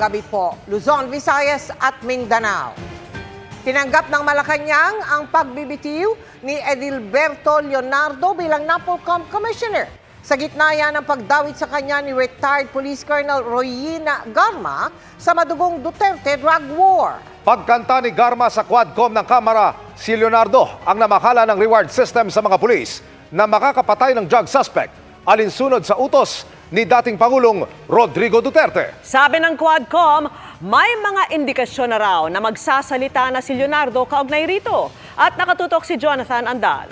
gabi po, Luzon, Visayas at Mindanao. Tinanggap ng Malacanang ang pagbibitiw ni Edilberto Leonardo bilang NAPOLCOM Commissioner. Sa gitna yan ng pagdawit sa kanya ni retired Police Colonel Royina Garma sa madugong Duterte drug war. Pagkanta ni Garma sa Quadcom ng Kamara, si Leonardo ang namakala ng reward system sa mga pulis na makakapatay ng drug suspect alinsunod sa utos ni dating Pangulong Rodrigo Duterte. Sabi ng Quadcom, may mga indikasyon na raw na magsasalita na si Leonardo kaugnay rito. At nakatutok si Jonathan Andal.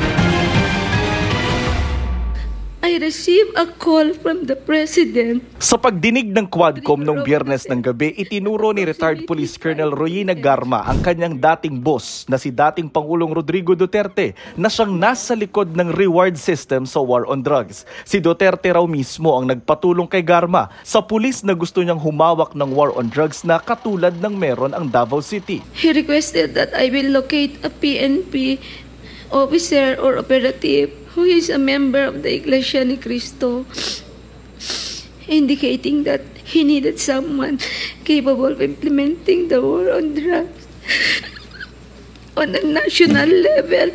I received a call from the President. Sa pagdinig ng Quadcom noong Biyernes ng gabi, itinuro ni retired Police Colonel Royina Garma ang kanyang dating boss na si dating Pangulong Rodrigo Duterte na siyang nasa likod ng reward system sa war on drugs. Si Duterte raw mismo ang nagpatulong kay Garma sa pulis na gusto niyang humawak ng war on drugs na katulad ng meron ang Davao City. He requested that I will locate a PNP officer or operative who is a member of the Iglesia ni Cristo, indicating that he needed someone capable of implementing the war on drugs on a national level,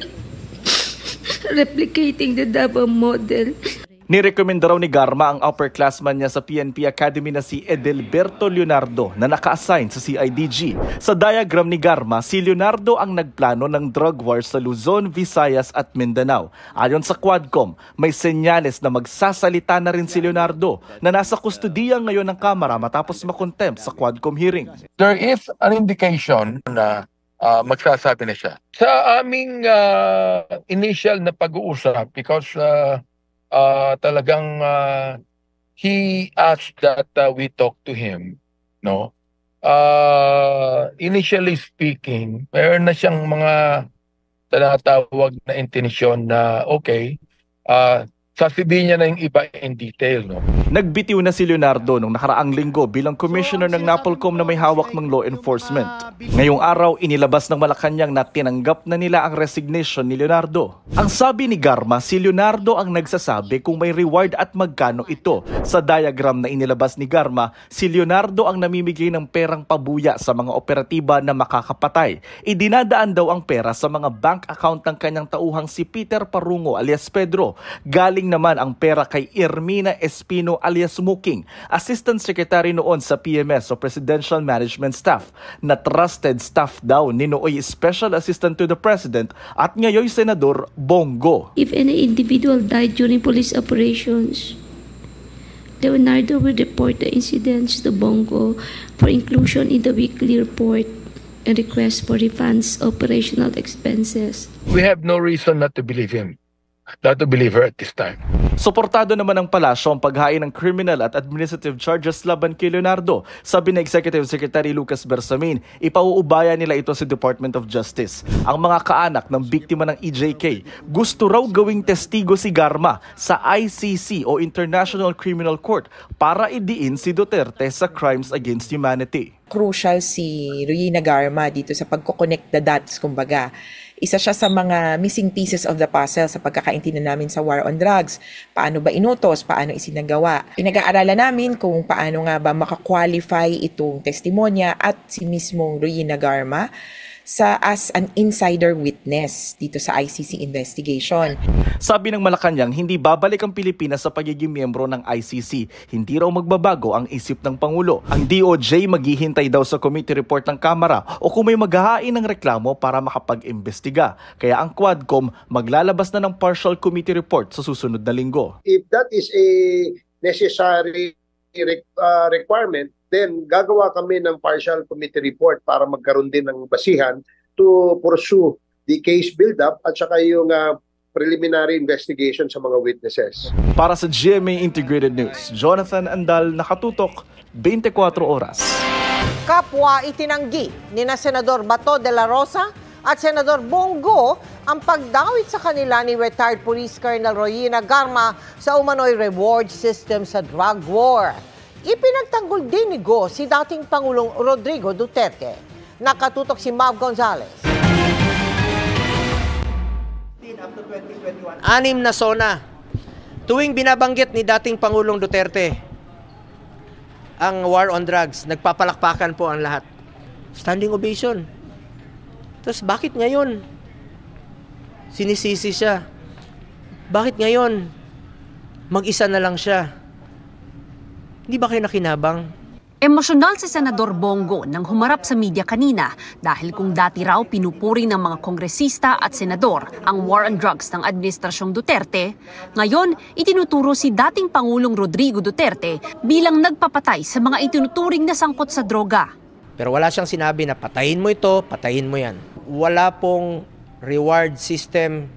replicating the Davao model. Nirekomenda raw ni Garma ang upperclassman niya sa PNP Academy na si Edilberto Leonardo na naka-assign sa CIDG. Sa diagram ni Garma, si Leonardo ang nagplano ng drug war sa Luzon, Visayas at Mindanao. Ayon sa Quadcom, may senyales na magsasalita na rin si Leonardo na nasa kustudiya ngayon ng Kamara matapos makontempt sa Quadcom hearing. There is an indication na magsasabi na siya. Sa aming initial na pag-uusap, because talagang he asked that we talk to him, no? Initially speaking, mayroon na siyang mga tinatawag na intensyon na okay, sasabihin niya na yung iba in detail, no? Nagbitiw na si Leonardo nung nakaraang linggo bilang commissioner ng NAPOLCOM na may hawak ng law enforcement. Ngayong araw, inilabas ng Malacanang na tinanggap na nila ang resignation ni Leonardo. Ang sabi ni Garma, si Leonardo ang nagsasabi kung may reward at magkano ito. Sa diagram na inilabas ni Garma, si Leonardo ang namimigay ng perang pabuya sa mga operatiba na makakapatay. Idinadaan daw ang pera sa mga bank account ng kanyang tauhang si Peter Parungo alias Pedro. Galing naman ang pera kay Ermina Espino alias Muking, Assistant Secretary noon sa PMS o Presidential Management Staff, na trusted staff daw ni nooy Special Assistant to the President at ngayon Senador Bongo. If any individual died during police operations, Leonardo will report the incidents to Bongo for inclusion in the weekly report and request for refunds operational expenses. We have no reason not to believe him. Not to believe her at this time. Suportado naman ng palasyo ang paghain ng criminal at administrative charges laban kay Leonardo. Sabi ni Executive Secretary Lucas Bersamin, ipauubaya nila ito sa Department of Justice. Ang mga kaanak ng biktima ng EJK gusto raw gawing testigo si Garma sa ICC o International Criminal Court para idiin si Duterte sa crimes against humanity. Crucial si Royina Garma dito sa pagko-connect the dots, kumbaga. Isa siya sa mga missing pieces of the puzzle sa pagkakaintindihan namin sa war on drugs. Paano ba inutos? Paano isinagawa? Pinag-aaralan namin kung paano nga ba makakwalify itong testimonya at si mismong Royina Garma as an insider witness dito sa ICC investigation. Sabi ng Malacanang, hindi babalik ang Pilipinas sa pagiging miyembro ng ICC. Hindi raw magbabago ang isip ng Pangulo. Ang DOJ maghihintay daw sa committee report ng Kamara o kung may maghahain ng reklamo para makapag-imbestiga. Kaya ang Quadcom maglalabas na ng partial committee report sa susunod na linggo. If that is a necessary requirement, then gagawa kami ng partial committee report para magkaroon din ng basihan to pursue the case build-up at saka yung preliminary investigation sa mga witnesses. Para sa GMA Integrated News, Jonathan Andal, nakatutok, 24 oras. Kapwa itinanggi ni Senador Bato de la Rosa at Senador Bongo ang pagdawit sa kanila ni retired Police Colonel Royina Garma sa umano'y reward system sa drug war. Ipinagtanggol din ni Go si dating Pangulong Rodrigo Duterte. Nakatutok si Mav Gonzalez. 6 na SONA tuwing binabanggit ni dating Pangulong Duterte. ang war on drugs, nagpapalakpakan po ang lahat. Standing ovation. Tapos bakit ngayon sinisisi siya? Bakit ngayon mag-isa na lang siya? Hindi ba kayo nakinabang? Emosyonal si Senador Bongo nang humarap sa media kanina dahil kung dati raw pinupuri ng mga kongresista at senador ang war on drugs ng Administrasyong Duterte, ngayon itinuturo si dating Pangulong Rodrigo Duterte bilang nagpapatay sa mga itinuturing na sangkot sa droga. Pero wala siyang sinabi na patayin mo ito, patayin mo yan. Wala pong reward system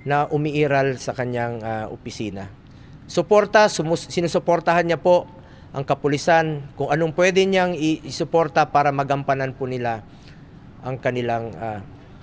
na umiiral sa kanyang opisina. Sinusuportahan niya po ang kapulisan kung anong pwede niyang isuporta para magampanan po nila ang kanilang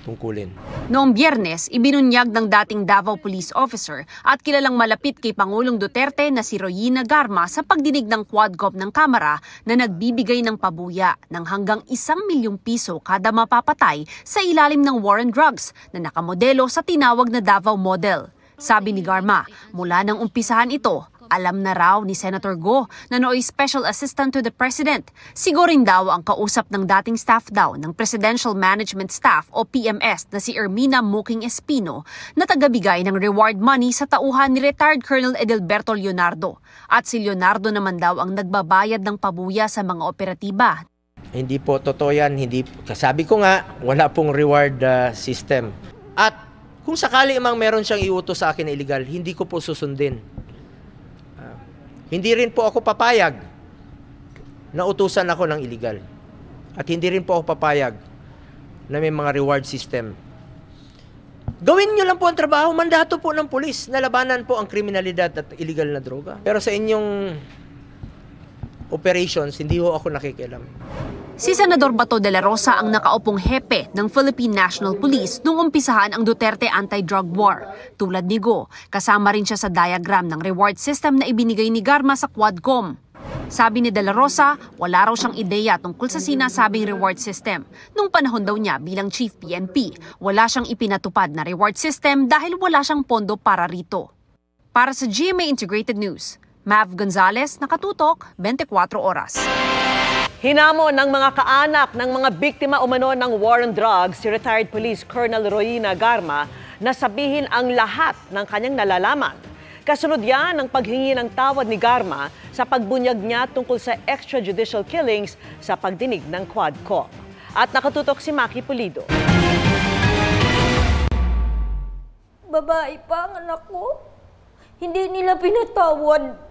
tungkulin. Noong Biyernes, ibinunyag ng dating Davao Police Officer at kilalang malapit kay Pangulong Duterte na si Royina Garma sa pagdinig ng Quadcom ng Kamara na nagbibigay ng pabuya ng hanggang 1 milyong piso kada mapapatay sa ilalim ng war on drugs na nakamodelo sa tinawag na Davao Model. Sabi ni Garma, mula nang umpisahan ito, alam na raw ni Senator Go na nooy Special Assistant to the President. Sigurin daw ang kausap ng dating staff daw ng Presidential Management Staff o PMS na si Ermina Muking Espino na tagabigay ng reward money sa tauhan ni retired Colonel Edelberto Leonardo. At si Leonardo naman daw ang nagbabayad ng pabuya sa mga operatiba. Hindi po totoo yan. Sabi ko nga, wala pong reward system. At kung sakali mang meron siyang iutos sa akin na illegal, hindi ko po susundin. Hindi rin po ako papayag na utusan ako ng illegal. At hindi rin po ako papayag na may mga reward system. Gawin nyo lang po ang trabaho, mandato po ng pulis na labanan po ang kriminalidad at illegal na droga. Pero sa inyong operations, hindi ho ako nakikialam. Si Senador Bato de la Rosa ang nakaupong hepe ng Philippine National Police nung umpisahan ang Duterte anti-drug war. Tulad ni Go, kasama rin siya sa diagram ng reward system na ibinigay ni Garma sa Quadcom. Sabi ni de la Rosa, wala raw siyang ideya tungkol sa sinasabing reward system. Nung panahon daw niya bilang Chief PNP, wala siyang ipinatupad na reward system dahil wala siyang pondo para rito. Para sa GMA Integrated News, Mav Gonzalez, nakatutok, 24 oras. Hinamo ng mga kaanak ng mga biktima umano ng war on drugs si retired Police Colonel Royina Garma na sabihin ang lahat ng kanyang nalalaman. Kasunod yan ng paghingi ng tawad ni Garma sa pagbunyag niya tungkol sa extrajudicial killings sa pagdinig ng Quadcom. At nakatutok si Maki Pulido. Babae pa ang anak ko. Hindi nila pinatawad.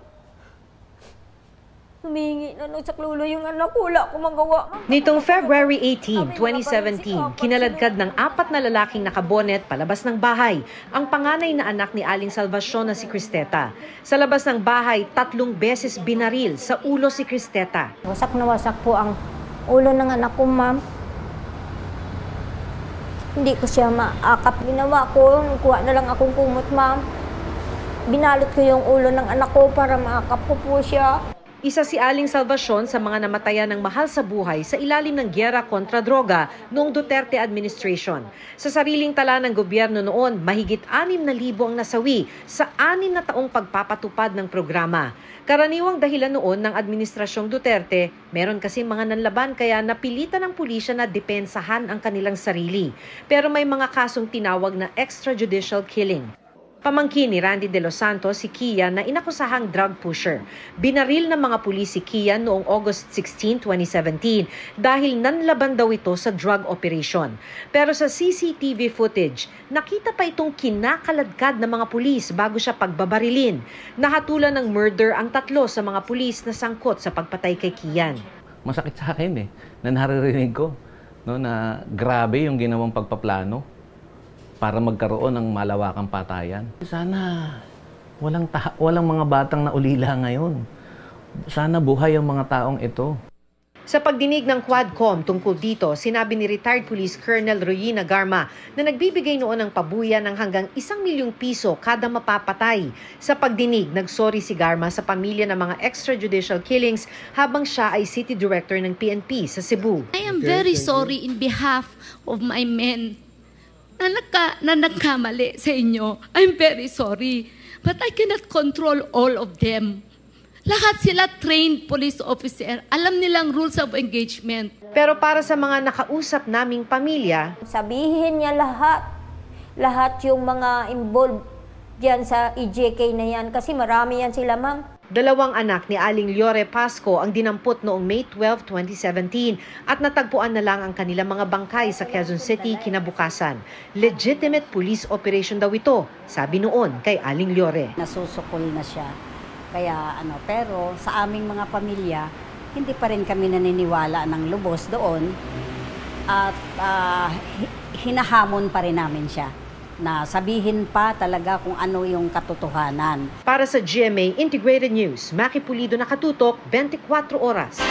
Humingi na nung saklulo yung anak ko, wala ko magawa. Nitong February 18, 2017, kinaladkad ng 4 na lalaking nakabonet palabas ng bahay ang panganay na anak ni Aling Salvacion na si Cristeta. Sa labas ng bahay, 3 beses binaril sa ulo si Cristeta. Wasak na wasak po ang ulo ng anak ko, ma'am. Hindi ko siya maakap. Ginawa ko, kuha na lang akong kumot, ma'am. Binalot ko yung ulo ng anak ko para maakap ko po siya. Isa si Aling Salvacion sa mga namatayan ng mahal sa buhay sa ilalim ng gyera kontra droga noong Duterte administration. Sa sariling tala ng gobyerno noon, mahigit 6,000 ang nasawi sa 6 na taong pagpapatupad ng programa. Karaniwang dahilan noon ng administrasyong Duterte, meron kasi mga nanlaban kaya napilitan ng pulisya na depensahan ang kanilang sarili. Pero may mga kasong tinawag na extrajudicial killing. Pamangkin ni Randy De Los Santos si Kian na inakusahang drug pusher. Binaril ng mga pulis si Kian noong August 16, 2017 dahil nanlaban daw ito sa drug operation. Pero sa CCTV footage, nakita pa itong kinakaladkad ng mga pulis bago siya pagbabarilin. Nahatulan ng murder ang 3 sa mga pulis na sangkot sa pagpatay kay Kian. Masakit sa akin na naririnig ko na grabe yung ginawang pagpaplano para magkaroon ng malawakang patayan. Sana walang mga batang naulila ngayon. Sana buhay ang mga taong ito. Sa pagdinig ng Quadcom tungkol dito, sinabi ni retired Police Colonel Royina Garma na nagbibigay noon ng pabuya ng hanggang 1 milyong piso kada mapapatay. Sa pagdinig, nagsorry si Garma sa pamilya ng mga extrajudicial killings habang siya ay City Director ng PNP sa Cebu. I am very sorry in behalf of my men na nagkamali sa inyo. I'm very sorry. But I cannot control all of them. Lahat sila trained police officer. Alam nilang rules of engagement. Pero para sa mga nakausap naming pamilya, sabihin niya lahat yung mga involved diyan sa EJK na yan kasi marami yan sila, ma'am. 2 anak ni Aling Llore Pasco ang dinampot noong May 12, 2017 at natagpuan na lang ang kanilang mga bangkay sa Quezon City kinabukasan. Legitimate police operation daw ito, sabi noon kay Aling Llore. Nasusukol na siya. Kaya pero sa aming mga pamilya, hindi pa rin kami naniniwala ng lubos doon at hinahamon pa rin namin siya na sabihin pa talaga kung ano yung katotohanan. Para sa GMA Integrated News, Maki Pulido, nakatutok 24 oras.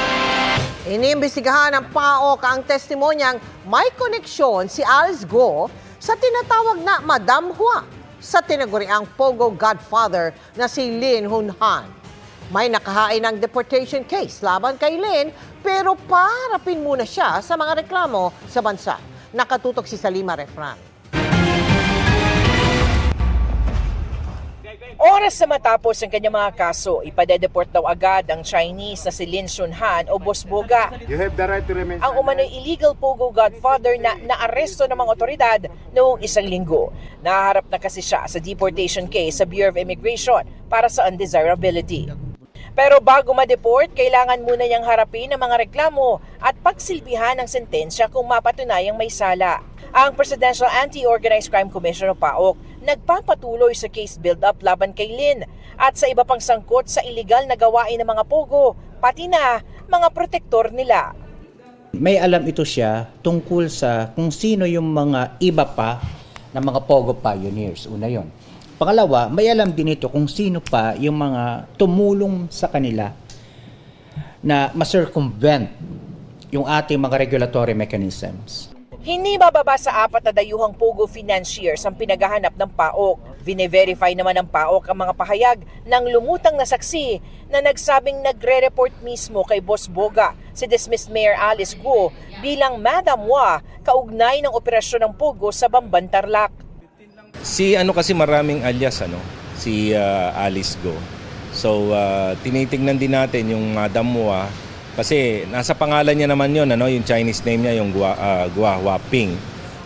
Iniimbestigahan ng PAOK ang testimonyang may koneksyon si Alice Go sa tinatawag na Madam Hua sa tinaguriang Pogo Godfather na si Lin Hunhan. May nakahain ng deportation case laban kay Lin pero parapin muna siya sa mga reklamo sa bansa. Nakatutok si Salima Refran. Oras na matapos ang kanyang mga kaso, ipadedeport daw agad ang Chinese na si Lin Hunhan o Boss Boga. Ang umano'y illegal Pogo Godfather na naaresto ng mga otoridad noong 1 linggo. Naharap na kasi siya sa deportation case sa Bureau of Immigration para sa undesirability. Pero bago ma-deport, kailangan muna niyang harapin ang mga reklamo at pagsilbihan ng sentensya kung mapatunayang may sala. Ang Presidential Anti-Organized Crime Commission o PAOK nagpapatuloy sa case build-up laban kay Lin at sa iba pang sangkot sa iligal na gawain ng mga Pogo, pati na mga protektor nila. May alam ito siya tungkol sa kung sino yung mga iba pa na mga Pogo pioneers. Una yon. Pangalawa, may alam din ito kung sino pa yung mga tumulong sa kanila na ma-circumvent yung ating mga regulatory mechanisms. Hindi bababa sa 4 na dayuhang Pogo financiers ang pinaghahanap ng PAOK. Vine-verify naman ng PAOK ang mga pahayag ng lumutang na saksi na nagsabing nagre-report mismo kay Boss Boga si dismissed Mayor Alice Go bilang Madam Hua kaugnay ng operasyon ng Pogo sa Bamban, Tarlac. Si kasi maraming alias si Alice Go. So tinitingnan din natin yung Madam Hua kasi nasa pangalan niya naman yun, yung Chinese name niya, yung Gua Huaping.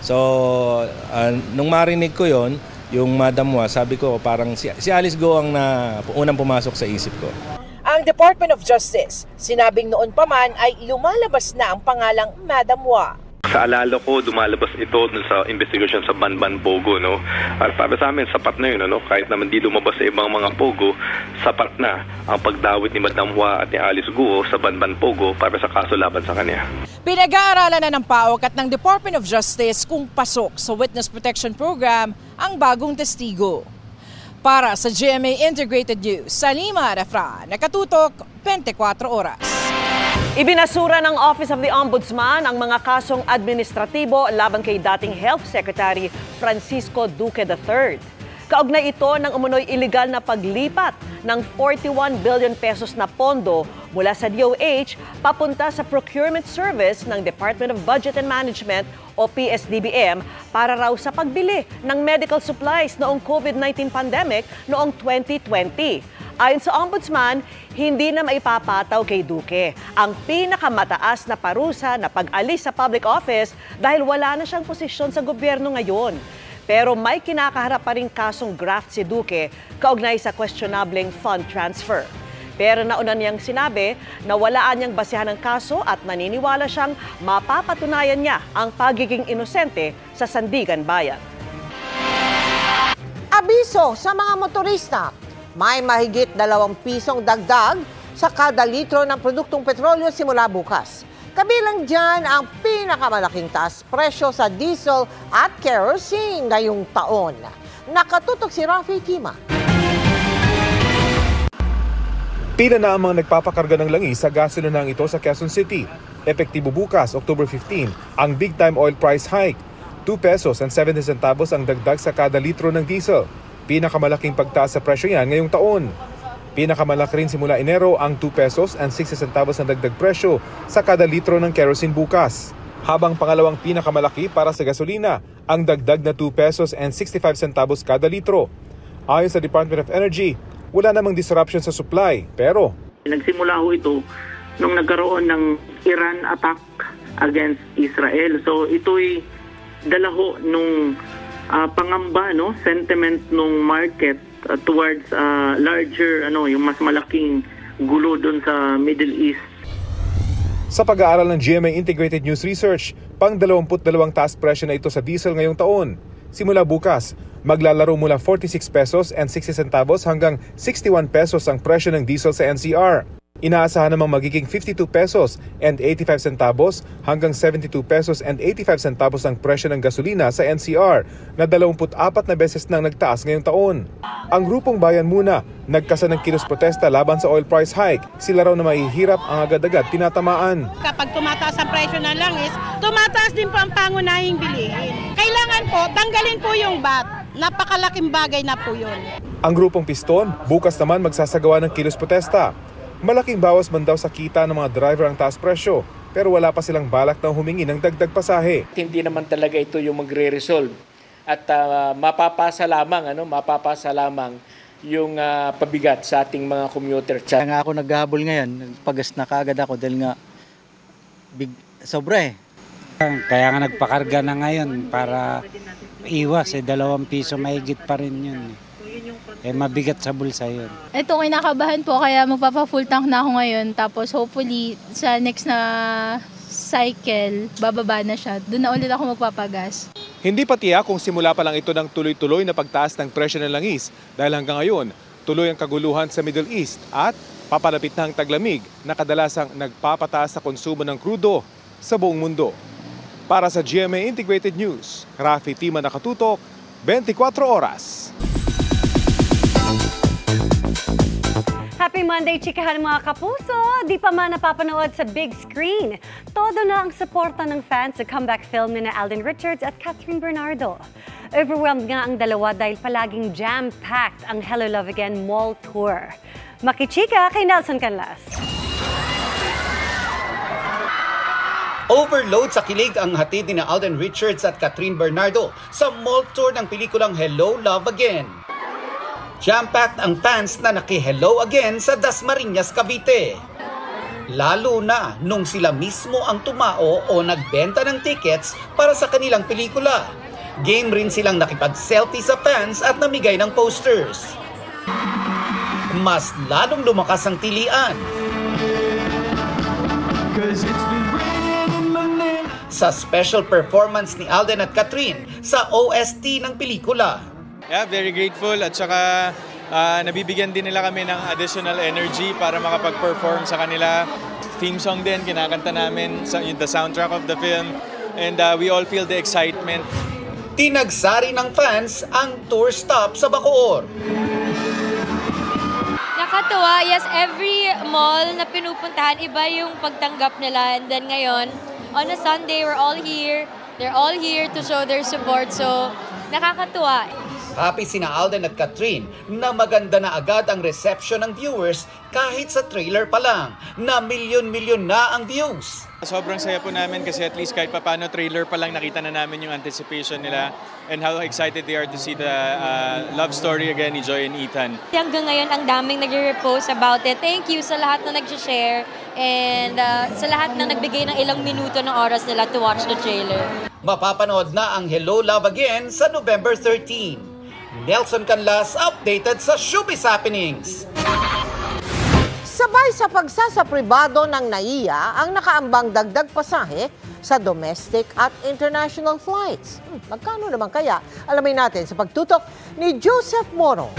So, nung marinig ko yon, yung Madam Hua, sabi ko parang si Alice Go ang unang pumasok sa isip ko. Ang Department of Justice, sinabing noon pa man ay lumalabas na ang pangalang Madam Hua. Sa alala ko, dumalabas ito sa investigation sa Banban Pogo, no? At para sa amin, sapat na yun, Kahit naman di lumabas sa ibang mga Pogo, sapat na ang pagdawit ni Madam Hua at ni Alice Go sa Banban Pogo para sa kaso laban sa kanya. Pinag-aaralan na ng PAOK at ng Department of Justice kung pasok sa Witness Protection Program ang bagong testigo. Para sa GMA Integrated News, Salima Refran, nakatutok 24 oras. Ibinasura ng Office of the Ombudsman ang mga kasong administratibo laban kay dating Health Secretary Francisco Duque III. Kaugnay ito ng umunoy iligal na paglipat ng 41 billion pesos na pondo mula sa DOH papunta sa Procurement Service ng Department of Budget and Management o PSDBM para raw sa pagbili ng medical supplies noong COVID-19 pandemic noong 2020. Ayon sa Ombudsman, hindi na maipapataw kay Duque ang pinakamataas na parusa na pag-alis sa public office dahil wala na siyang posisyon sa gobyerno ngayon. Pero may kinakaharap pa rin kasong graft si Duque kaugnay sa questionableng fund transfer. Pero nauna niyang sinabi na walaan niyang basehan ng kaso at naniniwala siyang mapapatunayan niya ang pagiging inosente sa Sandigan Bayan. Abiso sa mga motorista. May mahigit 2 pisong dagdag sa kada litro ng produktong petrolyo simula bukas. Kabilang dyan ang pinakamalaking taas presyo sa diesel at kerosene ngayong taon. Nakatutok si Rafi Tima. Pila na ang mga nagpapakarga ng langis sa gasolinang ito sa Quezon City. Epektibo bukas, October 15, ang big time oil price hike. 2 pesos and 70 centavos ang dagdag sa kada litro ng diesel. Pinakamalaking pagtaas sa presyo yan ngayong taon. Pinakamalaki rin simula Enero ang 2 pesos and 60 centavos ang dagdag presyo sa kada litro ng kerosene bukas. Habang pangalawang pinakamalaki para sa gasolina, ang dagdag na 2 pesos and 65 centavos kada litro. Ayon sa Department of Energy, wala namang disruption sa supply. Pero nagsimula ho ito nung nagkaroon ng Iran attack against Israel. So ito'y dala ho nung pangamba, no, sentiment nung market towards larger, yung mas malaking gulo doon sa Middle East. Sa pag-aaral ng GMA Integrated News Research, pang 22 taas presyo na ito sa diesel ngayong taon. Simula bukas, maglalaro mula 46 pesos and 60 centavos hanggang 61 pesos ang presyo ng diesel sa NCR. Inaasahan namang magiging 52 pesos and 85 centavos hanggang 72 pesos and 85 centavos ang presyo ng gasolina sa NCR na 24 na beses nang nagtaas ngayong taon. Ang grupong Bayan Muna nagkasa ng kilos protesta laban sa oil price hike. Sila raw na mahihirap ang agad-agad tinatamaan. Kapag tumataas ang presyo ng langis, tumataas din po ang pangunahing bilihin. Kailangan po tanggalin po yung VAT. Napakalaking bagay na po yun. Ang grupong Piston bukas naman magsasagawa ng kilos protesta. Malaking bawas man daw sa kita ng mga driver ang taas presyo, pero wala pa silang balak na humingi ng dagdag pasahe. Hindi naman talaga ito yung magre-resolve at mapapasa lamang yung pabigat sa ating mga commuter. Kaya nga ako naghahabol ngayon, nagpagas na kaagad ako dahil nga sobra eh. Kaya nga nagpakarga na ngayon para iwas 2 piso mahigit pa rin yun. Mabigat sa bulsa yun. Ito, kinakabahan po kaya magpapa-full tank na ako ngayon. Tapos hopefully sa next na cycle, bababa na siya. Doon na ulit ako magpapagas. Hindi pa tiyak kung simula pa lang ito ng tuloy-tuloy na pagtaas ng presyo ng langis dahil hanggang ngayon, tuloy ang kaguluhan sa Middle East at papalapit na ang taglamig na kadalasang nagpapataas sa konsumo ng krudo sa buong mundo. Para sa GMA Integrated News, Rafi Tima nakatutok, 24 oras. Happy Monday, chikahan mga kapuso! Di pa man napapanood sa big screen. Todo na ang suporta ng fans sa comeback film ni Alden Richards at Catherine Bernardo. Overwhelmed nga ang dalawa dahil palaging jam-packed ang Hello Love Again mall tour. Makichika kay Nelson Canlas. Overload sa kilig ang hatid ni Alden Richards at Catherine Bernardo sa mall tour ng pelikulang Hello Love Again. Jam-packed ang fans na naki-hello again sa Dasmariñas, Cavite. Lalo na nung sila mismo ang tumao o nagbenta ng tickets para sa kanilang pelikula. Game rin silang nakipag-selfie sa fans at namigay ng posters. Mas lalong lumakas ang tilian. Sa special performance ni Alden at Catherine sa OST ng pelikula. Yeah, very grateful at saka nabibigyan din nila kami ng additional energy para makapag-perform sa kanila. Theme song din, kinakanta namin sa the soundtrack of the film and we all feel the excitement. Tinagsari ng fans ang tour stop sa Bacoor. Nakatuwa, yes, every mall na pinupuntahan, iba yung pagtanggap nila. And then ngayon, on a Sunday, we're all here. They're all here to show their support. So, nakakatuwa. Happy sina Alden at Catherine na maganda na agad ang reception ng viewers kahit sa trailer pa lang na milyon-milyon na ang views. Sobrang saya po namin kasi at least kahit papano trailer pa lang nakita na namin yung anticipation nila and how excited they are to see the love story again ni Joy and Ethan. Hanggang ngayon ang daming nagre-repost about it. Thank you sa lahat na nag-share and sa lahat na nagbigay ng ilang minuto ng oras nila to watch the trailer. Mapapanood na ang Hello Love Again sa November 13. Nelson Canlas, updated sa Showbiz Happenings. Sabay sa pagsasapribado ng NAIA ang nakaambang dagdag pasahe sa domestic at international flights. Magkano naman kaya? Alamin natin sa pagtutok ni Joseph Moro.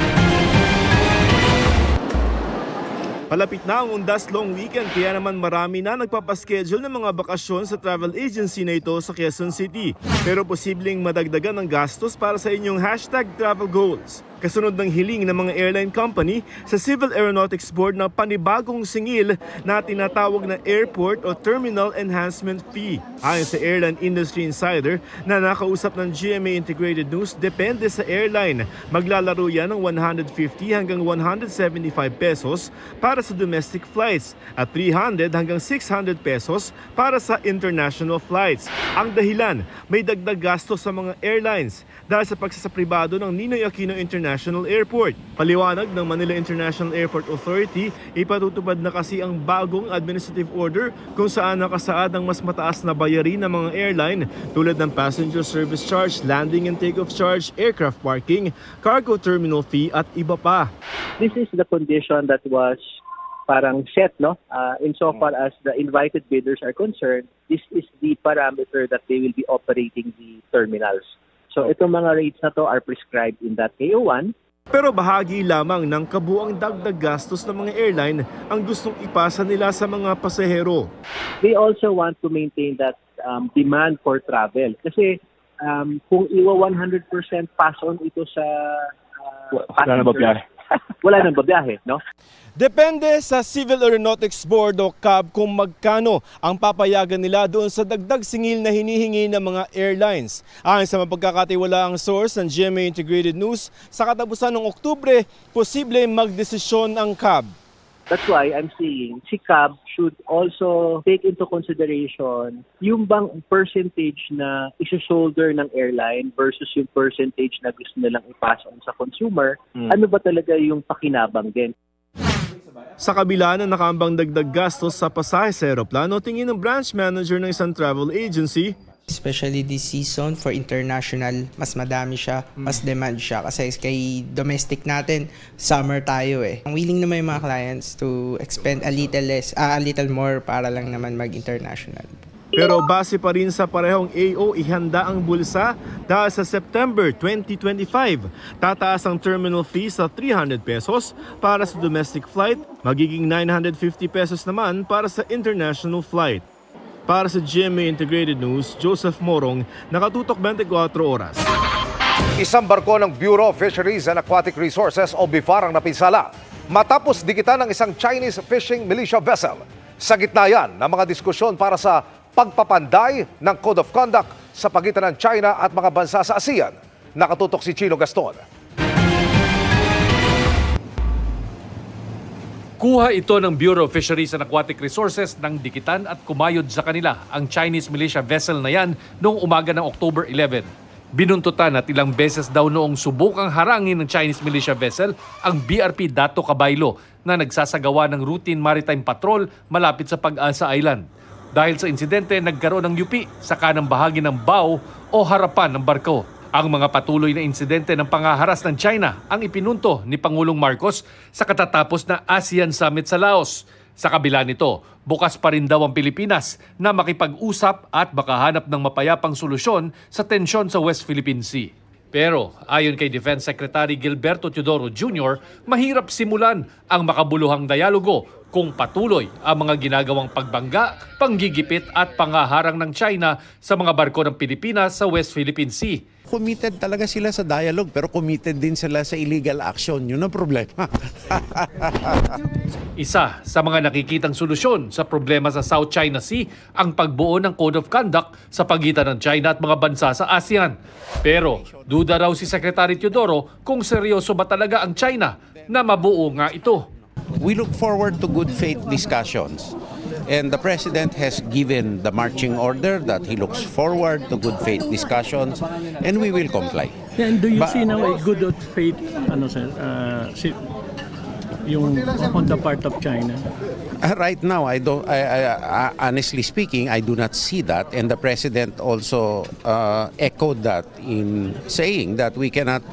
Palapit na ang undas long weekend kaya naman marami na nagpapaschedule ng mga bakasyon sa travel agency na ito sa Quezon City. Pero posibleng madagdagan ng gastos para sa inyong #travel goals. Kasunod ng hiling ng mga airline company sa Civil Aeronautics Board na panibagong singil na tinatawag na Airport o Terminal Enhancement Fee. Ayon sa Airline Industry Insider na nakausap ng GMA Integrated News, depende sa airline. Maglalaro yan ng 150 hanggang 175 pesos para sa domestic flights at 300 hanggang 600 pesos para sa international flights. Ang dahilan, may dagdag gasto sa mga airlines dahil sa pagsasapribado ng Ninoy Aquino International International Airport. Paliwanag ng Manila International Airport Authority, ipatutupad na kasi ang bagong administrative order kung saan nakasaad ang mas mataas na bayarin ng mga airline tulad ng passenger service charge, landing and takeoff charge, aircraft parking, cargo terminal fee at iba pa. This is the condition that was parang set, no? Insofar as the invited bidders are concerned, this is the parameter that they will be operating the terminals. So itong mga rates na to are prescribed in that KO1. Pero bahagi lamang ng kabuang dagdag gastos ng mga airline ang gustong ipasa nila sa mga pasahero. They also want to maintain that demand for travel. Kasi kung iwa 100% pass on ito sa passengers, wala nang babiyahe, no? Depende sa Civil Aeronautics Board o CAB kung magkano ang papayagan nila doon sa dagdag singil na hinihingi ng mga airlines. Ayon sa mapagkakatiwalaang source ng GMA Integrated News, sa katapusan ng Oktubre, posible magdesisyon ang CAB. That's why I'm saying si CAB should also take into consideration yung bang percentage na iso-shoulder ng airline versus yung percentage na gusto nilang i-pass on sa consumer. Ano ba talaga yung pakinabang din? Sa kabila ng nakaambang dagdag gastos sa pasahe sa aeroplano, tingin ng branch manager ng isang travel agency, especially this season for international, mas madami siya, mas demand siya. Kasi kay domestic natin, summer tayo eh. Ang willing naman yung mga clients to expend a little more para lang naman mag-international. Pero base pa rin sa parehong AO, ihanda ang bulsa dahil sa September 2025. Tataas ang terminal fee sa 300 pesos para sa domestic flight, magiging 950 pesos naman para sa international flight. Para sa GMA Integrated News, Joseph Morong, nakatutok 24 oras. Isang barko ng Bureau of Fisheries and Aquatic Resources o BIFAR ang napinsala matapos dikitan ng isang Chinese fishing militia vessel. Sa gitna yan ng mga diskusyon para sa pagpapanday ng Code of Conduct sa pagitan ng China at mga bansa sa ASEAN. Nakatutok si Chino Gaston. Kuha ito ng Bureau of Fisheries and Aquatic Resources nang dikitan at kumayod sa kanila ang Chinese militia vessel na yan noong umaga ng October 11. Binuntutan at ilang beses daw noong subukang harangin ng Chinese militia vessel ang BRP Dato Cabaylo na nagsasagawa ng routine maritime patrol malapit sa Pag-asa Island. Dahil sa insidente, nagkaroon ng yupi sa kanang bahagi ng bow o harapan ng barko. Ang mga patuloy na insidente ng pangaharas ng China ang ipinunto ni Pangulong Marcos sa katatapos na ASEAN Summit sa Laos. Sa kabila nito, bukas pa rin daw ang Pilipinas na makipag-usap at makahanap ng mapayapang solusyon sa tensyon sa West Philippine Sea. Pero ayon kay Defense Secretary Gilberto Teodoro Jr., mahirap simulan ang makabuluhang dialogo kung patuloy ang mga ginagawang pagbangga, panggigipit at pangaharang ng China sa mga barko ng Pilipinas sa West Philippine Sea. Committed talaga sila sa dialogue pero committed din sila sa illegal action. Yun ang problema. Isa sa mga nakikitang solusyon sa problema sa South China Sea ang pagbuo ng Code of Conduct sa pagitan ng China at mga bansa sa ASEAN. Pero duda raw si Secretary Teodoro kung seryoso ba talaga ang China na mabuo nga ito. We look forward to good faith discussions. And the President has given the marching order that he looks forward to good faith discussions and we will comply. And do you see now a good faith yung on the part of China? Right now, honestly speaking, I do not see that. And the President also echoed that in saying that we cannot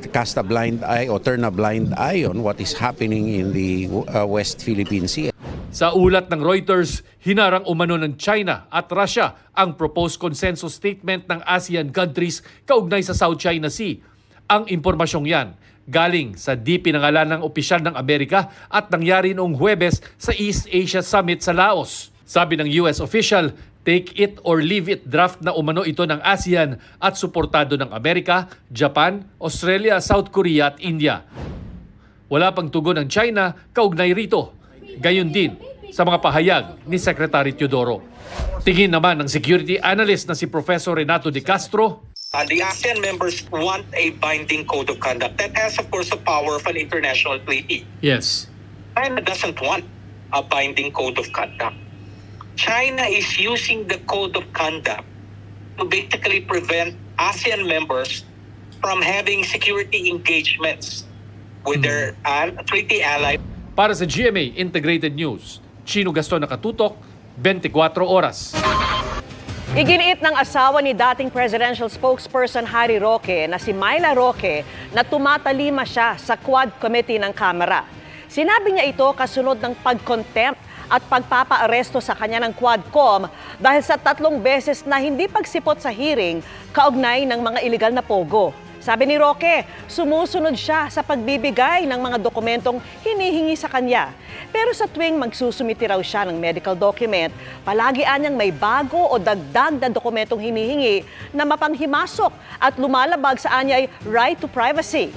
cast a blind eye or turn a blind eye on what is happening in the West Philippine Sea. Sa ulat ng Reuters, hinarang umano ng China at Russia ang proposed consensus statement ng ASEAN countries kaugnay sa South China Sea. Ang impormasyong yan galing sa di pinangalan ng opisyal ng Amerika at nangyari noong Huwebes sa East Asia Summit sa Laos. Sabi ng US official, take it or leave it draft na umano ito ng ASEAN at suportado ng Amerika, Japan, Australia, South Korea at India. Wala pang tugon ng China kaugnay rito. Gayon din sa mga pahayag ni Secretary Teodoro. Tingin naman ng security analyst na si Professor Renato De Castro, the ASEAN members want a binding code of conduct that has, of course, the power of an international treaty. Yes. China doesn't want a binding code of conduct. China is using the code of conduct to basically prevent ASEAN members from having security engagements with their treaty ally. Para sa GMA Integrated News, Chino Gaston Nakatutok, 24 oras. Iginiit ng asawa ni dating presidential spokesperson Harry Roque na si Myla Roque na tumatalima siya sa Quad Committee ng Kamara. Sinabi niya ito kasunod ng pag-contempt at pagpapaaresto sa kanya ng Quadcom dahil sa 3 beses na hindi pagsipot sa hearing kaugnay ng mga iligal na pogo. Sabi ni Roque, sumusunod siya sa pagbibigay ng mga dokumentong hinihingi sa kanya. Pero sa tuwing magsusumiti raw siya ng medical document, palagi anyang may bago o dagdag na dokumentong hinihingi na mapanghimasok at lumalabag sa anyay right to privacy.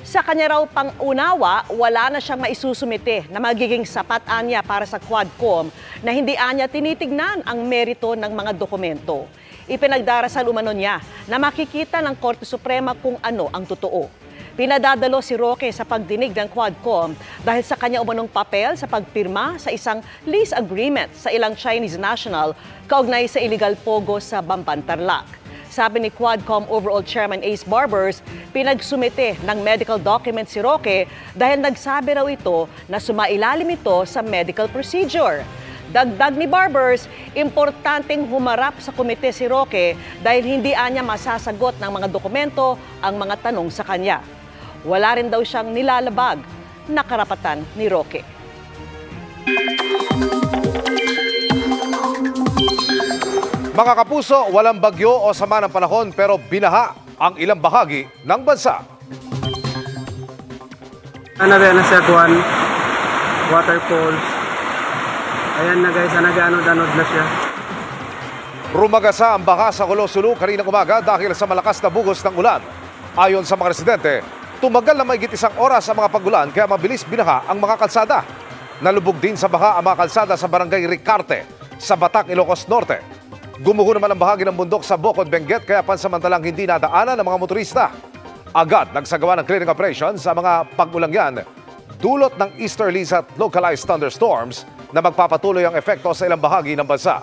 Sa kanya raw pang-unawa, wala na siyang maisusumite na magiging sapat anya para sa Quadcom na hindi anya tinitignan ang merito ng mga dokumento. Ipinagdarasal umano niya na makikita ng Korte Suprema kung ano ang totoo. Pinadadalo si Roque sa pagdinig ng Quadcom dahil sa kanya umanong papel sa pagpirma sa isang lease agreement sa ilang Chinese national kaugnay sa illegal pogo sa Bamban, Tarlac. Sabi ni Quadcom Overall Chairman Ace Barbers, pinagsumite ng medical document si Roque dahil nagsabi raw ito na sumailalim ito sa medical procedure. Dagdag ni Barbers, importanteng humarap sa komite si Roque dahil hindi anya masasagot ng mga dokumento ang mga tanong sa kanya. Wala rin daw siyang nilalabag na karapatan ni Roque. Mga kapuso, walang bagyo o sama ng panahon pero binaha ang ilang bahagi ng bansa. Ano ba na siya kuhan? Waterfalls. Ayan na guys, nag-anod-anod na siya. Rumagasa ang baha sa Kulo-Sulu kaninang umaga dahil sa malakas na bugos ng ulan. Ayon sa mga residente, tumagal na mahigit 1 oras ang mga pagulan kaya mabilis binaha ang mga kalsada. Nalubog din sa baha ang mga kalsada sa barangay Ricarte sa Batac, Ilocos Norte. Gumuho naman ang bahagi ng bundok sa Bocod, Benguet kaya pansamantalang hindi nadaanan ng mga motorista. Agad nagsagawa ng clearing operation sa mga pag-ulang yan, dulot ng easterlies at localized thunderstorms na magpapatuloy ang epekto sa ilang bahagi ng bansa.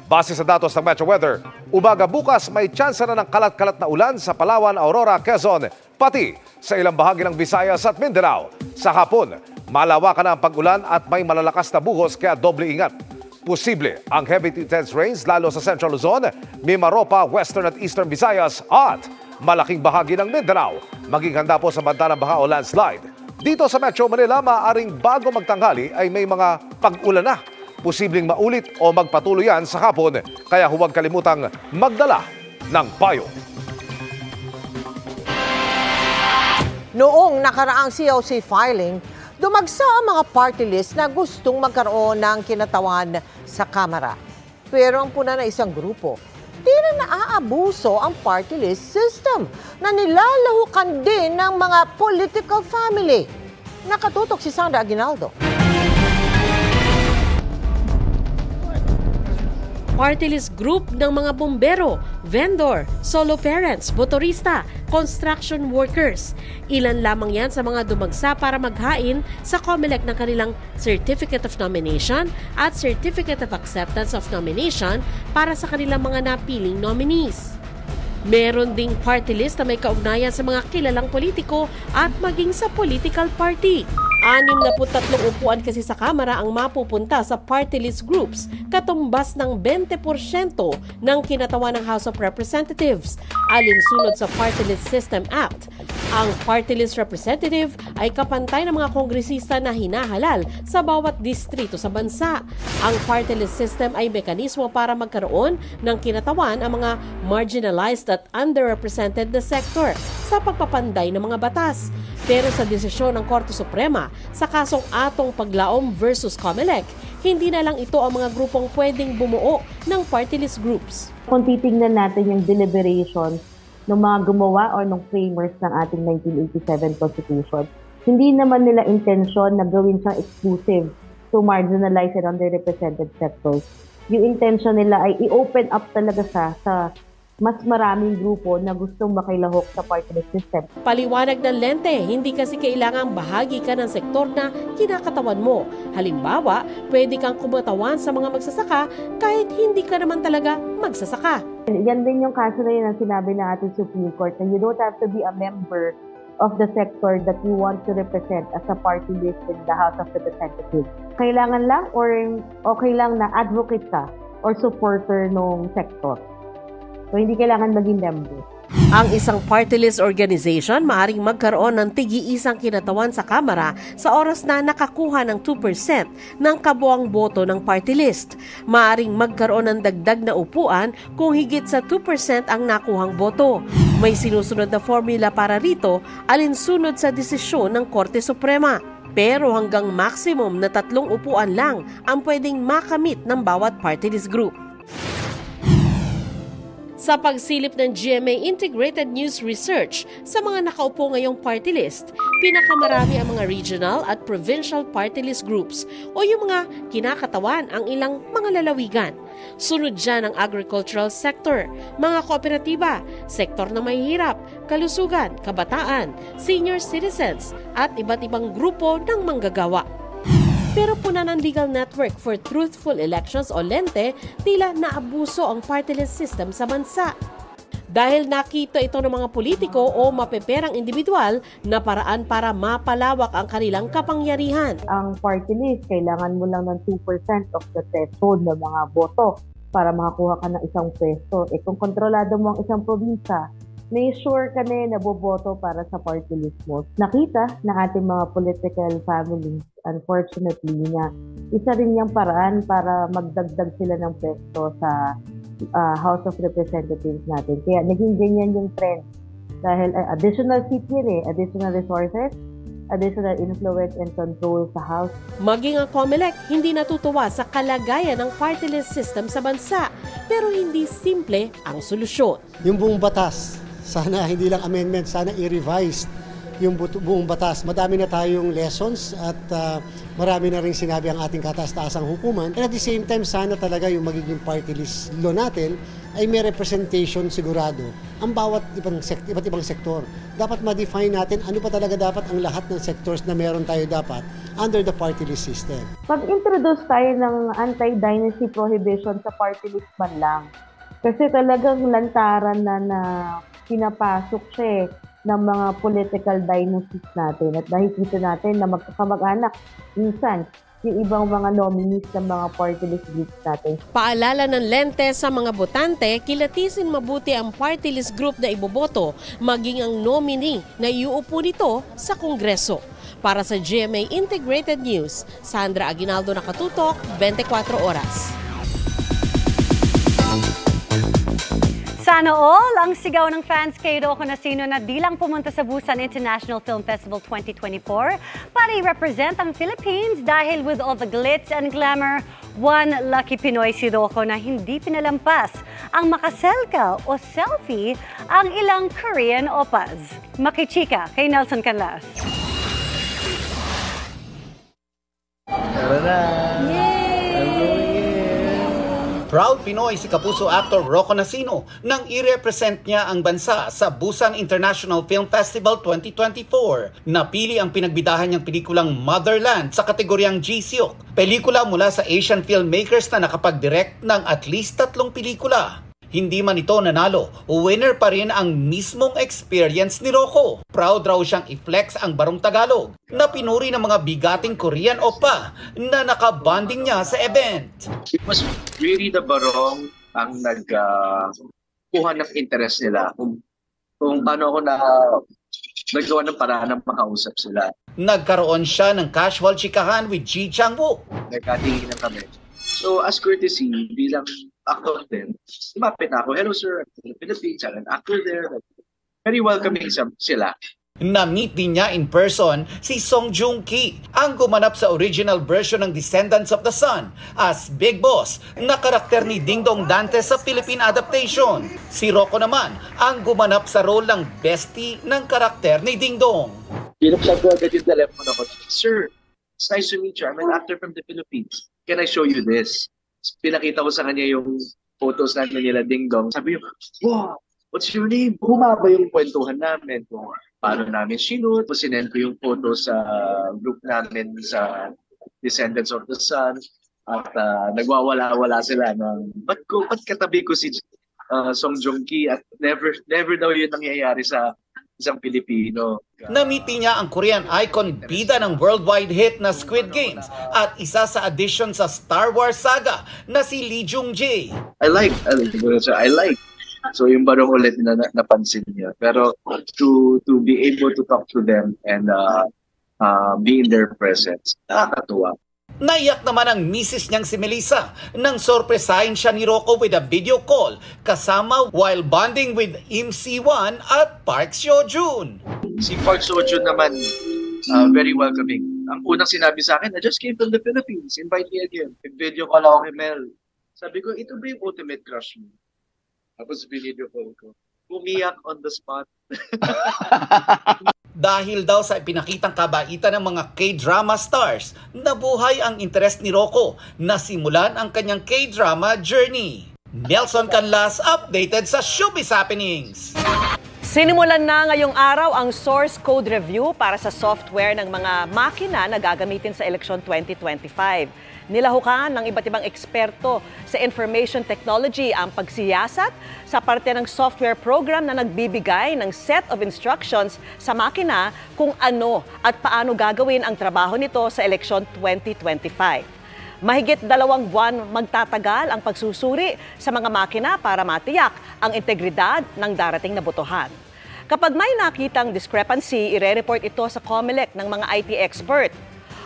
Base sa datos ng Metro Weather, umaga bukas may tsansa na ng kalat-kalat na ulan sa Palawan, Aurora, Quezon, pati sa ilang bahagi ng Visayas at Mindanao. Sa hapon, malawakan na ang pag-ulan at may malalakas na buhos kaya doble ingat. Posible ang heavy to intense rains lalo sa Central Luzon, Mimaropa, Western at Eastern Visayas at malaking bahagi ng Mindanao. Maging handa po sa banta ng baha o landslide. Dito sa Metro Manila, maaaring bago magtanghali ay may mga pag-ulan na. Posibleng maulit o magpatuloy yan sa hapon, kaya huwag kalimutang magdala ng payo. Noong nakaraang COC filing, dumagsa ang mga party list na gustong magkaroon ng kinatawan sa Kamara. Pero ang puna na isang grupo, di na naaabuso ang party list system na nilalahukan din ng mga political family. Nakatutok si Sandra Aguinaldo. Party list group ng mga bombero, vendor, solo parents, motorista, construction workers. Ilan lamang yan sa mga dumagsa para maghain sa COMELEC ng kanilang Certificate of Nomination at Certificate of Acceptance of Nomination para sa kanilang mga napiling nominees. Meron ding party list na may kaugnayan sa mga kilalang politiko at maging sa political party. 63 upuan kasi sa Kamara ang mapupunta sa party list groups, katumbas ng 20% ng kinatawan ng House of Representatives, alinsunod sa Party List System Act. Ang party list representative ay kapantay ng mga kongresista na hinahalal sa bawat distrito sa bansa. Ang party list system ay mekanismo para magkaroon ng kinatawan ang mga marginalized at underrepresented na sector sa pagpapanday ng mga batas. Pero sa desisyon ng Korte Suprema sa kasong Atong Paglaom versus COMELEC, hindi na lang ito ang mga grupong pwedeng bumuo ng party list groups. Kung titingnan natin yung deliberations ng mga gumawa o ng framers ng ating 1987 Constitution, hindi naman nila intensyon na gawin siyang exclusive to marginalized and underrepresented sectors. Yung intention nila ay i-open up talaga siya sa mas maraming grupo na gustong makilahok sa party list system. Paliwanag ng Lente, hindi kasi kailangang bahagi ka ng sektor na kinakatawan mo. Halimbawa, pwede kang kumatawan sa mga magsasaka kahit hindi ka naman talaga magsasaka. Yan din yung kaso na yun ang sinabi ng ating Supreme Court na you don't have to be a member of the sector that you want to represent as a party list in the House of Representatives. Kailangan lang or okay lang na advocate ka or supporter ng sector. So, hindi kailangan maging member. Ang isang party list organization maaaring magkaroon ng tig-iisang kinatawan sa Kamara sa oras na nakakuha ng 2% ng kabuang boto ng party list. Maaaring magkaroon ng dagdag na upuan kung higit sa 2% ang nakuhang boto. May sinusunod na formula para rito alinsunod sa desisyon ng Korte Suprema. Pero hanggang maximum na 3 upuan lang ang pwedeng makamit ng bawat party list group. Sa pagsilip ng GMA Integrated News Research sa mga nakaupo ngayong party list, pinakamarami ang mga regional at provincial party list groups o yung mga kinakatawan ang ilang mga lalawigan. Sunod dyan ang agricultural sector, mga kooperatiba, sektor na mahihirap, kalusugan, kabataan, senior citizens at iba't ibang grupo ng manggagawa. Pero puna ng Legal Network for Truthful Elections o LENTE, tila naabuso ang party list system sa bansa. Dahil nakita ito ng mga politiko o mapeperang individual na paraan para mapalawak ang kanilang kapangyarihan. Ang party list, kailangan mo lang ng 2% of the threshold ng mga boto para makakuha ka ng isang pwesto. Kung kontrolado mo ang isang probinsya, may sure ka na boboto para sa party list mo. Nakita ng ating mga political families, unfortunately, na isa rin yung paraan para magdagdag sila ng pwesto sa House of Representatives natin. Kaya naging ganyan yung trend. Dahil additional seat yun additional resources, additional influence and control sa House. Maging ang COMELEC hindi natutuwa sa kalagayan ng party list system sa bansa, pero hindi simple ang solusyon. Yung buong batas, sana hindi lang amendment, sana i-revise yung buong batas. Madami na tayong lessons at marami na rin sinabi ang ating kataas-taasang hukuman. And at the same time, sana talaga yung magiging party list law natin ay may representation sigurado ang bawat iba't ibang sektor. Dapat ma-define natin ano pa talaga dapat ang lahat ng sectors na meron tayo dapat under the party list system. Pag-introduce tayo ng anti-dynasty prohibition sa party list man lang. Kasi talagang lantaran na pinapasok siya ng mga political dynasties natin at nakikita natin na magkakamag-anak minsan yung ibang mga nominees ng mga party list groups natin. Paalala ng LENTE sa mga botante, kilatisin mabuti ang party list group na iboboto maging ang nominee na iuupo nito sa Kongreso. Para sa GMA Integrated News, Sandra Aguinaldo, nakatutok, 24 oras. Sana all ang sigaw ng fans kay Rocco Nacino na di lang pumunta sa Busan International Film Festival 2024 para i-represent ang Philippines dahil with all the glitz and glamour, one lucky Pinoy si Rocco na hindi pinalampas ang makaselka o selfie ang ilang Korean oppas. Makichika kay Nelson Canlas. Tara na! Proud Pinoy si kapuso actor Rocco Nacino nang i-represent niya ang bansa sa Busan International Film Festival 2024. Napili ang pinagbidahan niyang pelikulang Motherland sa kategoryang G-Seok, pelikula mula sa Asian filmmakers na nakapag-direct ng at least 3 pelikula. Hindi man ito nanalo, winner pa rin ang mismong experience ni Rocco. Proud raw siyang i-flex ang barong Tagalog na pinuri ng mga bigating Korean oppa na nakabanding niya sa event. It was really the barong ang nagkuha ng interest nila kung paano ako nagawa ng paraan ng makausap sila. Nagkaroon siya ng casual chikahan with Ji Chang-wook. Nagkatingin na kami. So as courtesy, bilang actor din, lumapit na ako. Hello sir, I'm from the Philippines, I'm an actor there. Very welcoming sila. Na-meet din niya in person si Song Joong Ki, ang gumanap sa original version ng Descendants of the Sun as Big Boss na karakter ni Ding Dong Dantes sa Philippine adaptation. Si Rocco naman ang gumanap sa role ng bestie ng karakter ni Ding Dong. Pinuksan ko agad yung telephone ako. Sir, it's nice to meet you. I'm an actor from the Philippines. Can I show you this? Pinakita ko sa kanya yung photos natin nila Ding Dong. Sabi niya, wow, what's your name? Humaba yung kwentuhan namin kung paano namin sinut. Sinend ko yung photos sa group namin sa Descendants of the Sun. At nagwawala-wala sila ng, ba't katabi ko si Song Joong Ki at never daw yun nangyayari sa isang Pilipino. Namiti niya ang Korean icon bida ng worldwide hit na Squid Games at isa sa addition sa Star Wars saga na si Lee Jung-jae. I like. So yung barong ulit na napansin niya. Pero to be able to talk to them and be in their presence, nakakatuwa. Naiyak naman ang misis niyang si Melissa nang sorpresahin siya ni Rocco with a video call kasama while bonding with Im Si-won at Park Seo-joon. Si Park Seo-joon naman, very welcoming. Ang unang sinabi sa akin, I just came from the Philippines, invite me again. Video call ako kay Mel. Sabi ko, ito ba yung ultimate crush mo? Tapos video call ko. Umiyak on the spot. Dahil daw sa ipinakitang kabaitan ng mga K-drama stars, nabuhay ang interest ni Rocco na simulan ang kanyang K-drama journey. Nelson Canlas updated sa Showbiz Happenings. Sinimulan na ngayong araw ang source code review para sa software ng mga makina na gagamitin sa eleksyon 2025. Nilahukan ng iba't ibang eksperto sa information technology ang pagsiyasat sa parte ng software program na nagbibigay ng set of instructions sa makina kung ano at paano gagawin ang trabaho nito sa eleksyon 2025. Mahigit 2 buwan magtatagal ang pagsusuri sa mga makina para matiyak ang integridad ng darating na botohan. Kapag may nakitang discrepancy, ire-report ito sa COMELEC ng mga IT expert.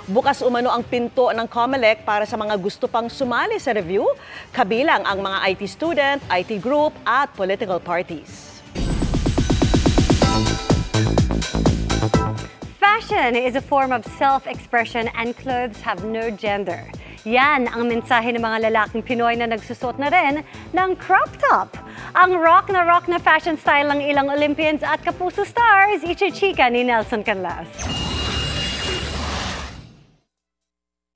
Bukas umano ang pinto ng COMELEC para sa mga gusto pang sumali sa review, kabilang ang mga IT student, IT group at political parties. Fashion is a form of self-expression and clothes have no gender. Yan ang mensahe ng mga lalaking Pinoy na nagsusot na rin ng crop top. Ang rock na fashion style ng ilang Olympians at Kapuso stars, ichichika ni Nelson Canlas.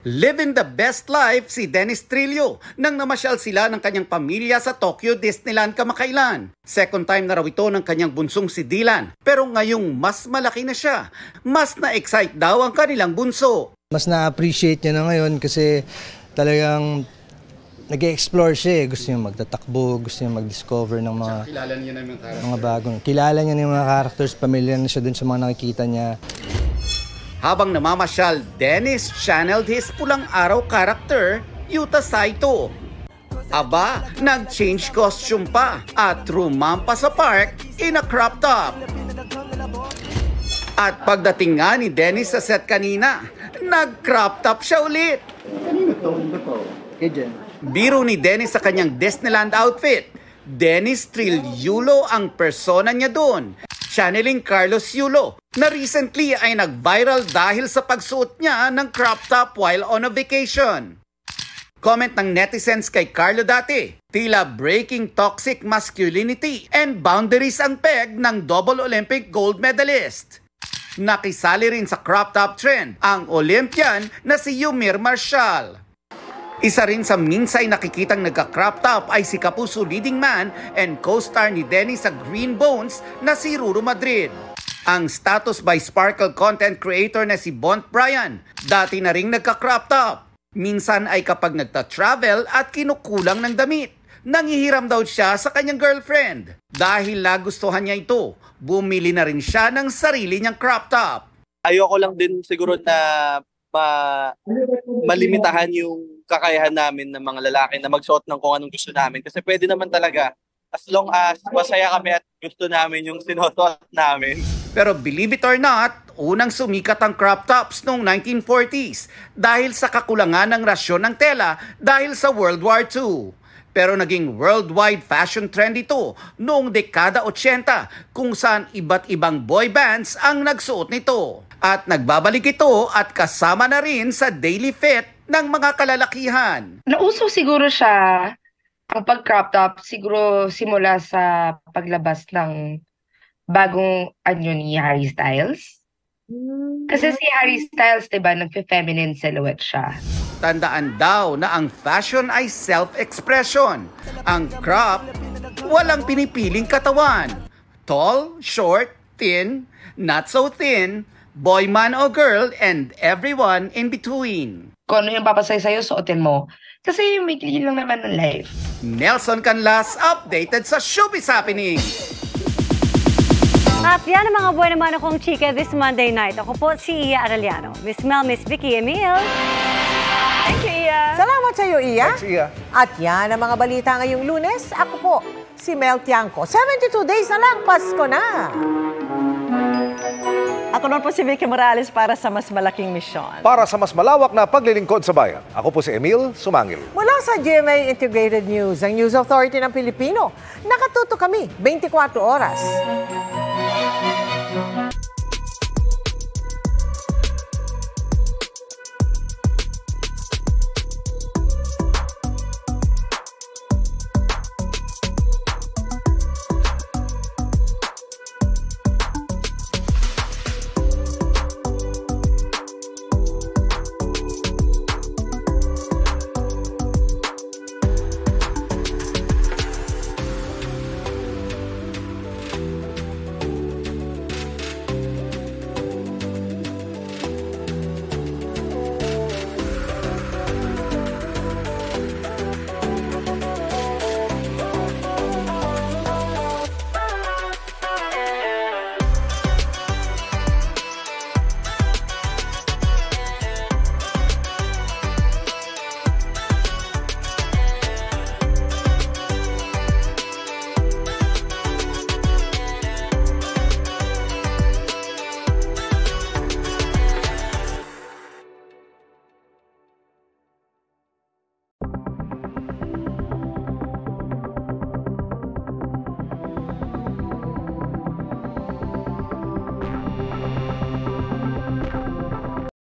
Living the best life si Dennis Trillo nang namasyal sila ng kanyang pamilya sa Tokyo Disneyland kamakailan. Second time na raw ito ng kanyang bunsong si Dylan, pero ngayong mas malaki na siya. Mas na-excite daw ang kanilang bunso. Mas na-appreciate niya na ngayon kasi talagang nag-explore siya. Gusto niya magtatakbo, gusto niya mag-discover ng mga, bagong. Kilala niya ng mga characters, pamilya na siya dun sa mga nakikita niya. Habang namamasyal, Dennis channeled his pulang araw character, Yuta Saito. Aba, nag-change costume pa at rumampa sa park in a crop top. At pagdating nga ni Dennis sa set kanina, nag-crop top siya ulit. Biro ni Dennis sa kanyang Disneyland outfit. Dennis Trillo ang persona niya doon. Channeling Carlos Yulo na recently ay nag-viral dahil sa pagsuot niya ng crop top while on a vacation. Comment ng netizens kay Carlo dati, tila breaking toxic masculinity and boundaries ang peg ng double Olympic gold medalist. Nakisali rin sa crop top trend ang Olympian na si Yumir Marshall. Isa rin sa minsay nakikitang nagka-crop top ay si Kapuso leading man and co-star ni Dennis sa Green Bones na si Ruru Madrid. Ang status by Sparkle content creator na si Bont Brian, dati na ring nagka-crop top. Minsan ay kapag nagta-travel at kinukulang ng damit, nangihiram daw siya sa kanyang girlfriend. Dahil nagustuhan niya ito, bumili na rin siya ng sarili niyang crop top. Ayoko lang din siguro na malimitahan yung kakayahan namin ng mga lalaki na magsuot ng kung anong gusto namin. Kasi pwede naman talaga, as long as masaya kami at gusto namin yung sinusuot namin. Pero believe it or not, unang sumikat ang crop tops noong 1940s dahil sa kakulangan ng rasyon ng tela dahil sa World War II. Pero naging worldwide fashion trend ito noong dekada 80 kung saan iba't ibang boy bands ang nagsuot nito. At nagbabalik ito at kasama na rin sa daily fit ng mga kalalakihan. Nauso siguro siya, ang pag-crop top, siguro simula sa paglabas ng bagong anyo ni Harry Styles. Kasi si Harry Styles, diba, nagpe-feminine silhouette siya. Tandaan daw na ang fashion ay self-expression. Ang crop, walang pinipiling katawan. Tall, short, thin, not so thin, boy man o girl, and everyone in between. kung ano yung papasay sa'yo, suotin mo. Kasi may lang naman ng life. Nelson Canlas, updated sa Showbiz Happening. At yan ang mga buwan naman akong chika this Monday night. Ako po si Iya Arellano. Miss Mel, Miss Vicky, Emil. Thank you, Iya. Salamat sa iyo, Iya. Thanks, Iya. At yan ang mga balita ngayong Lunes. Ako po, si Mel Tiangco. 72 days na lang, Pasko na. Ako naman po si Vicky Morales para sa mas malaking misyon. Para sa mas malawak na paglilingkod sa bayan, ako po si Emil Sumangil. Mula sa GMA Integrated News, ang News Authority ng Pilipino, nakatuto kami 24 oras.